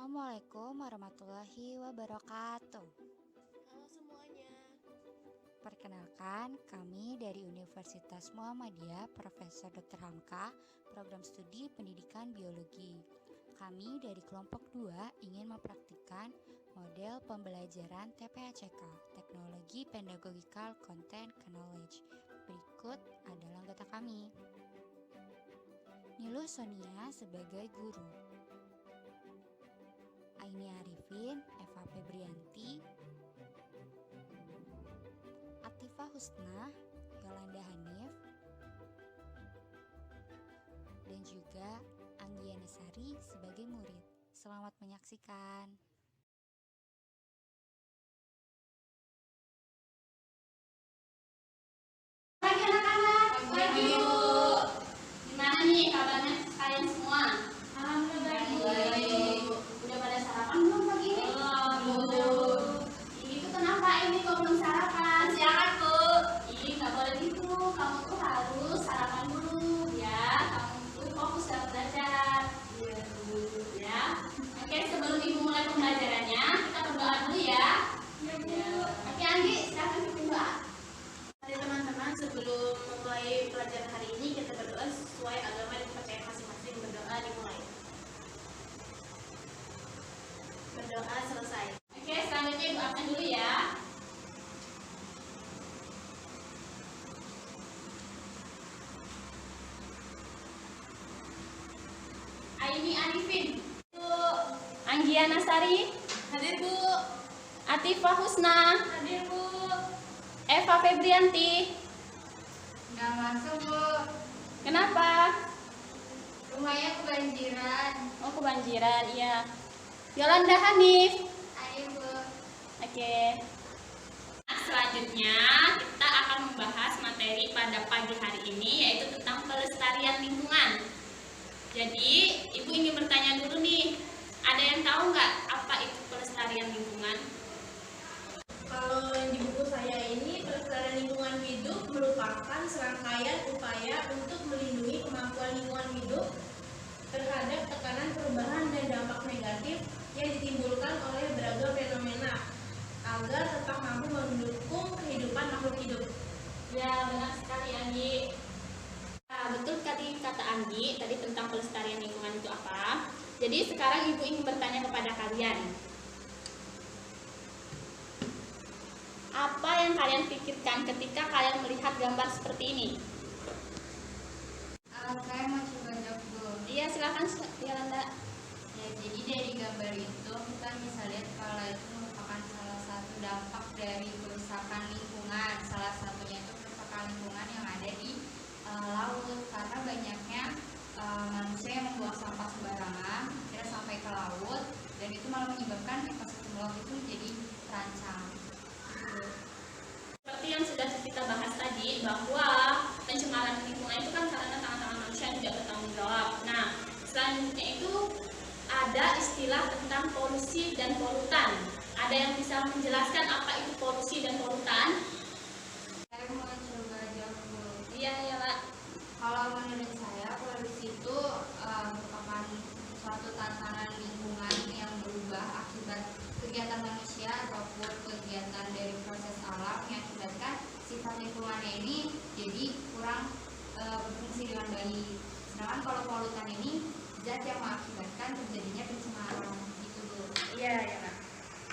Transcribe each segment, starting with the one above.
Assalamualaikum warahmatullahi wabarakatuh. Halo semuanya. Perkenalkan, kami dari Universitas Muhammadiyah Profesor Dr. Hamka, Program Studi Pendidikan Biologi. Kami dari kelompok 2 ingin mempraktikkan model pembelajaran TPACK, Teknologi Pedagogical Content Knowledge. Berikut adalah anggota kami. Niluh Sonia sebagai guru, Aini Arifin, Eva Febrianti, Atifah Husna, Yolanda Hanif, dan juga Anggiana Sari sebagai murid. Selamat menyaksikan. Pagi anak-anak, pagi Bu. Gimana nih kabarnya kalian semua? Alhamdulillah Baik. Udah pada sarapan belum pagi ini? Belum. Itu kenapa ini kok belum sarapan? Silakan Bu. Nggak boleh gitu. Kamu tuh harus sarapan dulu ya. Kamu tuh fokus dalam belajar. Iya Bu. Ya. Oke, sebelum Ibu mulai pembelajarannya, kita berdoa dulu ya. Iya Bu. Oke, Anggi, silakan pimpin doa. Mari teman-teman, sebelum memulai pelajaran hari ini kita berdoa sesuai agama dan kepercayaan masing-masing. Berdoa dimulai. Berdoa selesai. Oke, selanjutnya Ibu absen dulu ya. Aini Arifin, Bu. Anggiana Sari, Hadir Bu. Atifah Husna, Hadir Bu. Eva Febrianti. Nggak masuk, Bu. Kenapa? Rumahnya kebanjiran. Oh, kebanjiran, iya. Yolanda Hanif. Ayo, Bu. Oke. Nah, selanjutnya kita akan membahas materi pada pagi hari ini, yaitu tentang pelestarian lingkungan. Jadi, Ibu ingin bertanya dulu nih, ada yang tahu nggak apa itu pelestarian lingkungan? Kalau yang di buku saya ini, pelestarian lingkungan hidup merupakan serangkaian upaya untuk melindungi kemampuan lingkungan hidup terhadap tekanan perubahan dan dampak negatif yang ditimbulkan oleh beragam fenomena agar tetap mampu mendukung kehidupan makhluk hidup. Ya, benar sekali, Anggi. Nah, betul tadi kata Anggi, tadi tentang pelestarian lingkungan itu apa. Jadi sekarang Ibu ingin bertanya kepada kalian. Apa yang kalian pikirkan ketika kalian melihat gambar seperti ini? Saya mau coba jawab, Bu. Iya, silakan Yolanda. Ya, jadi dari gambar itu kita bisa lihat kalau itu merupakan salah satu dampak dari kerusakan lingkungan. Salah satunya itu kerusakan lingkungan yang ada di laut, karena banyaknya manusia yang membuang sampah sembarangan akhirnya sampai ke laut, dan itu malah menyebabkan ekosistem laut itu jadi terancam. Seperti yang sudah kita bahas tadi, bahwa pencemaran lingkungan itu kan karena tangan-tangan manusia yang tidak bertanggung jawab. Nah, selanjutnya itu ada istilah tentang polusi dan polutan. Ada yang bisa menjelaskan apa itu polusi dan polutan? Saya mau coba jawab, Bu. Iya, ya, Pak. Kalau menurut saya, polusi itu merupakan suatu tantangan lingkungan yang berubah akibat kegiatan manusia ataupun kegiatan dari proses alam yang mengakibatkan sifat lingkungannya ini jadi kurang berfungsi dengan baik. Sedangkan kalau polutan ini zat yang mengakibatkan terjadinya pencemaran, gitu, Bu. Iya, ya, Pak.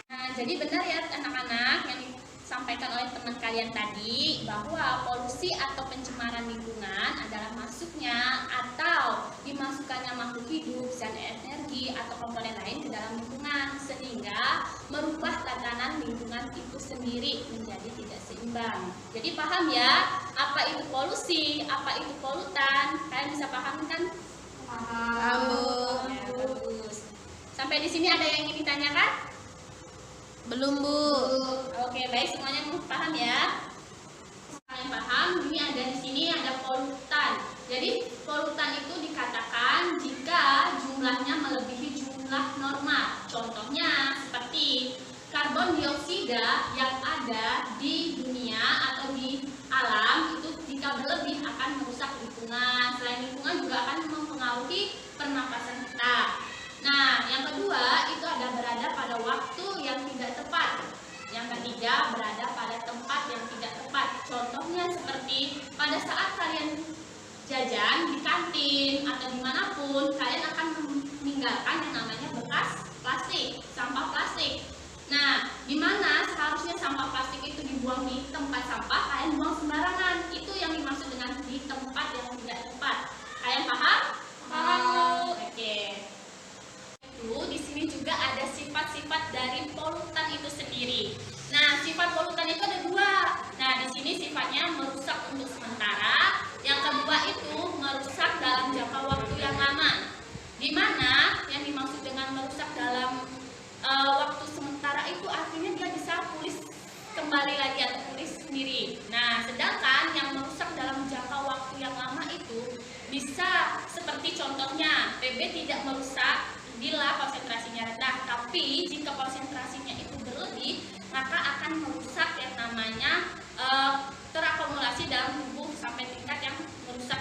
Nah, jadi benar ya anak-anak yang disampaikan oleh teman kalian tadi, bahwa polusi atau pencemaran lingkungan adalah masuknya atau dimasukkannya makhluk hidup, zat energi atau komponen lain ke dalam lingkungan, sehingga merubah tatanan lingkungan itu sendiri menjadi tidak seimbang. Jadi paham ya, apa itu polusi, apa itu polutan? Kalian bisa paham kan? Paham, Bu. Ya, bagus. Sampai di sini ada yang ingin ditanyakan? Belum Bu. Oke, baik, semuanya paham ya. Kalian paham? Ini ada di sini ada polutan. Jadi polutan itu dikatakan jika jumlahnya melebihi jumlah normal. Contohnya seperti karbon dioksida yang ada di dunia atau di alam itu jika berlebih akan merusak lingkungan. Selain lingkungan juga akan mempengaruhi pernapasan kita. Nah, yang kedua itu ada berada pada waktu yang tidak tepat. Yang ketiga, berada pada tempat yang tidak tepat. Contohnya seperti pada saat kalian jajan di kantin atau dimanapun, kalian akan meninggalkan yang namanya bekas plastik, sampah plastik. Nah, di mana seharusnya sampah plastik itu dibuang di tempat sampah, kalian buang sembarangan. Itu yang dimaksud dengan di tempat yang tidak tepat. Kalian paham? Paham. Oke. Di sini juga ada sifat-sifat dari polutan itu sendiri. Nah, sifat polutan itu ada dua. Nah, di sini sifatnya merusak untuk sementara. Yang kedua itu merusak dalam jangka waktu yang lama. Di mana yang dimaksud dengan merusak dalam waktu sementara itu artinya dia bisa pulih kembali lagi atau pulih sendiri. Nah, sedangkan yang merusak dalam jangka waktu yang lama itu bisa seperti contohnya TB tidak merusak bila konsentrasinya rendah, tapi jika konsentrasinya itu berlebih, maka akan merusak yang namanya terakumulasi dalam tubuh sampai tingkat yang merusak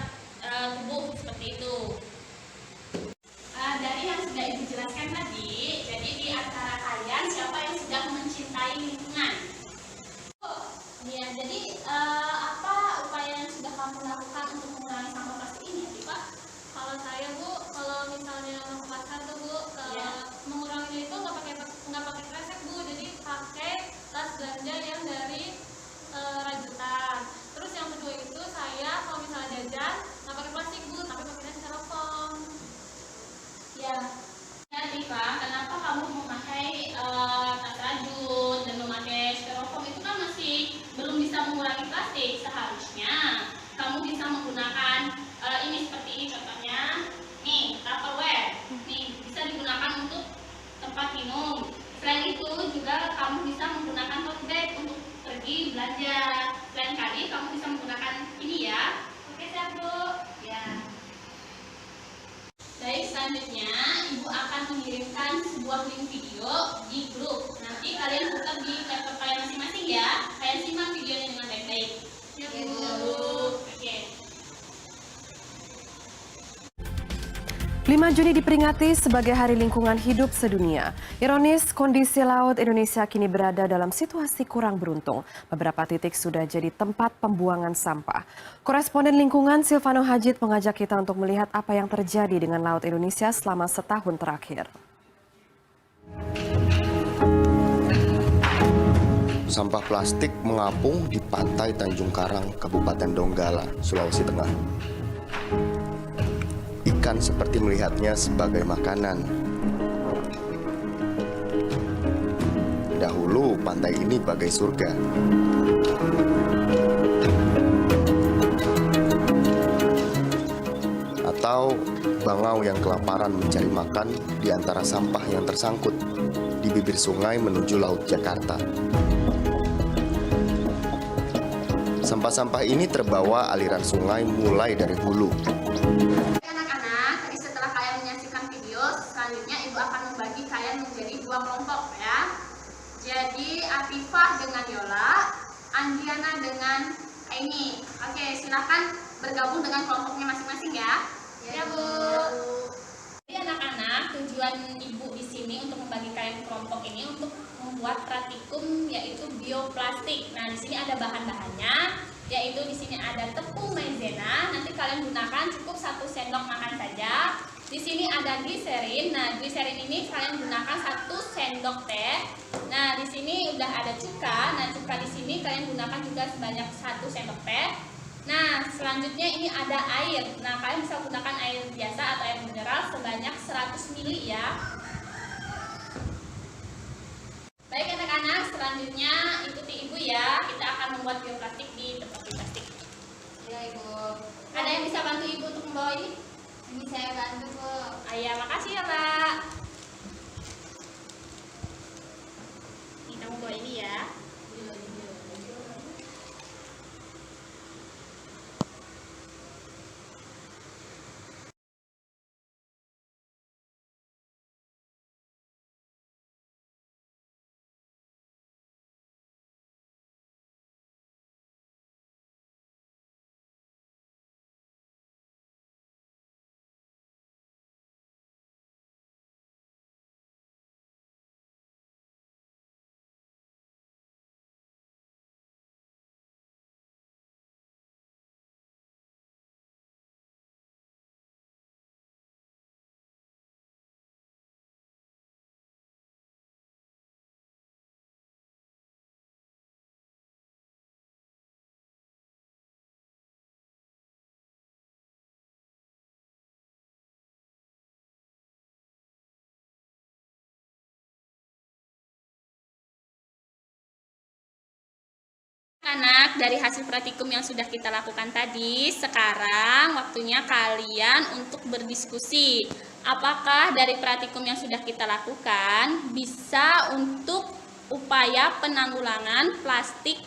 tubuh seperti itu. Dari yang sudah Ibu jelaskan tadi, jadi di antara kalian siapa yang sudah mencintai lingkungan? Ya, jadi apa upaya yang sudah kamu lakukan untuk mengurangi sampah plastik ini, Pak? Kalau saya Bu, kalau misalnya mau ke pasar tuh Bu, menguranginya itu nggak pakai kresek Bu, jadi pakai tas belanja yang dari rajutan. Terus yang kedua itu saya kalau misalnya jajan nggak pakai plastik Bu, tapi pakainya styrofoam. Ya, jadi Pak, kenapa kamu memakai tas rajut dan memakai styrofoam itu kan masih belum bisa mengurangi plastik. Seharusnya kamu bisa menggunakan ini seperti ini contohnya. Nih, Tupperware. Nih, bisa digunakan untuk tempat minum. Selain itu juga kamu bisa menggunakan tote bag untuk pergi belanja. Selain kali kamu bisa menggunakan ini ya. Oke, siap Bu. Ya. Baik, selanjutnya Ibu akan mengirimkan sebuah link video di grup. Nanti kalian putar di laptop kalian masing-masing ya. Kalian simak videonya dengan baik-baik. Ya, Bu. Oke. 5 Juni diperingati sebagai Hari Lingkungan Hidup Sedunia. Ironis, kondisi laut Indonesia kini berada dalam situasi kurang beruntung. Beberapa titik sudah jadi tempat pembuangan sampah. Koresponden lingkungan Silvano Hajid mengajak kita untuk melihat apa yang terjadi dengan laut Indonesia selama setahun terakhir. Sampah plastik mengapung di pantai Tanjung Karang, Kabupaten Donggala, Sulawesi Tengah. Ikan seperti melihatnya sebagai makanan. Dahulu pantai ini bagai surga. Atau bangau yang kelaparan mencari makan di antara sampah yang tersangkut di bibir sungai menuju Laut Jakarta. Sampah-sampah ini terbawa aliran sungai mulai dari hulu. Anak-anak, tadi setelah kalian menyaksikan video, selanjutnya Ibu akan membagi kalian menjadi dua kelompok ya. Jadi Atifah dengan Yola, Andriana dengan Aini. Oke, silakan bergabung dengan kelompoknya masing-masing ya. Ya, Bu. Jadi anak-anak, tujuan Ibu di sini untuk membagi kalian kelompok ini untuk membuat pratikum yaitu bioplastik. Nah, di sini ada bahan-bahannya, yaitu di sini ada tepung maizena. Nanti kalian gunakan cukup 1 sendok makan saja. Di sini ada gliserin. Nah, gliserin ini kalian gunakan 1 sendok teh. Nah, di sini udah ada cuka. Nah, cuka di sini kalian gunakan juga sebanyak 1 sendok teh. Nah, selanjutnya ini ada air. Nah, kalian bisa gunakan air biasa atau air mineral sebanyak 100 ml ya. Baik anak-anak, selanjutnya ikuti Ibu ya. Kita akan membuat bioplastik di tempat plastik. Ya Ibu. Ada yang bisa bantu Ibu untuk membawa ini? Ini saya bantu Bu. Ayah, makasih ya Pak. Kita mau bawa ini ya. Anak, dari hasil praktikum yang sudah kita lakukan tadi, sekarang waktunya kalian untuk berdiskusi. Apakah dari praktikum yang sudah kita lakukan bisa untuk upaya penanggulangan plastik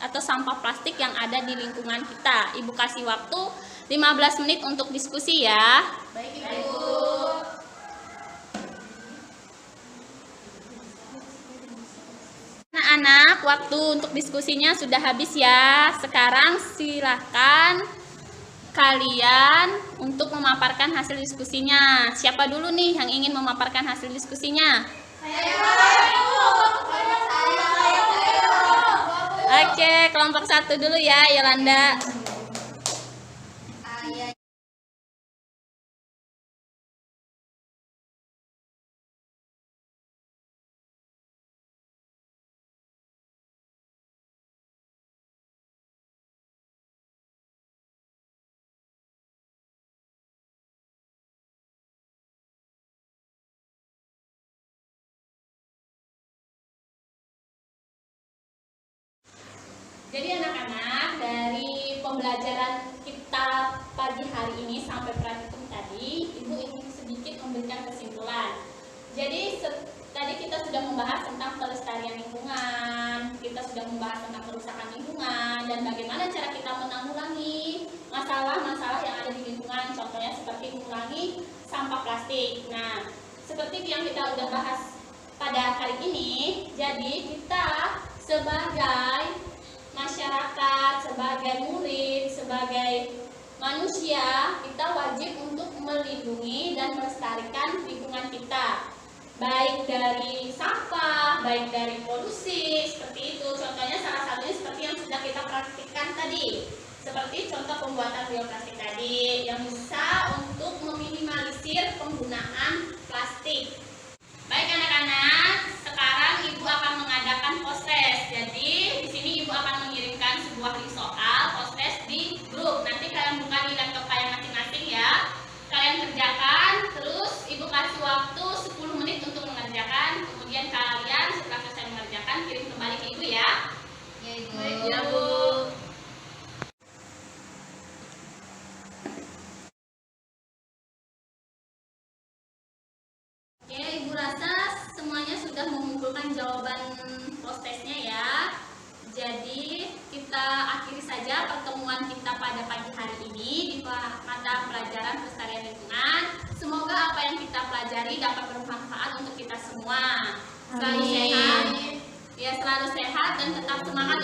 atau sampah plastik yang ada di lingkungan kita? Ibu kasih waktu 15 menit untuk diskusi ya. Baik, Ibu. Anak-anak, waktu untuk diskusinya sudah habis ya. Sekarang silahkan kalian untuk memaparkan hasil diskusinya. Siapa dulu nih yang ingin memaparkan hasil diskusinya? Oke, kelompok 1 dulu ya, Yolanda. Jadi anak-anak, dari pembelajaran kita pagi hari ini sampai praktikum tadi, Ibu ingin sedikit memberikan kesimpulan. Jadi tadi kita sudah membahas tentang pelestarian lingkungan, kita sudah membahas tentang kerusakan lingkungan, dan bagaimana cara kita menanggulangi masalah-masalah yang ada di lingkungan, contohnya seperti mengurangi sampah plastik. Nah, seperti yang kita udah bahas pada hari ini, jadi kita sebagai masyarakat, sebagai murid, sebagai manusia, kita wajib untuk melindungi dan melestarikan lingkungan kita, baik dari sampah, baik dari polusi, seperti itu. Contohnya salah satunya seperti yang sudah kita praktikkan tadi, seperti contoh pembuatan bioplastik tadi, yang bisa untuk meminimalisir penggunaan plastik. Baik anak-anak, sekarang Ibu akan mengadakan post-test. Jadi di sini Ibu akan mengirimkan sebuah link soal post-test di grup. Nanti kalian buka di laptop kalian masing-masing ya. Kalian kerjakan, terus Ibu kasih waktu 10 menit untuk mengerjakan. Kemudian kalian setelah selesai mengerjakan kirim kembali ke Ibu ya. Ya, Ibu. Ya, Bu. Oke, Ibu rasa semuanya sudah mengumpulkan jawaban post-testnya ya. Jadi kita akhiri saja pertemuan kita pada pagi hari ini di mata pelajaran pelestarian lingkungan. Semoga apa yang kita pelajari dapat bermanfaat untuk kita semua. Selalu sehat, ya selalu sehat dan tetap semangat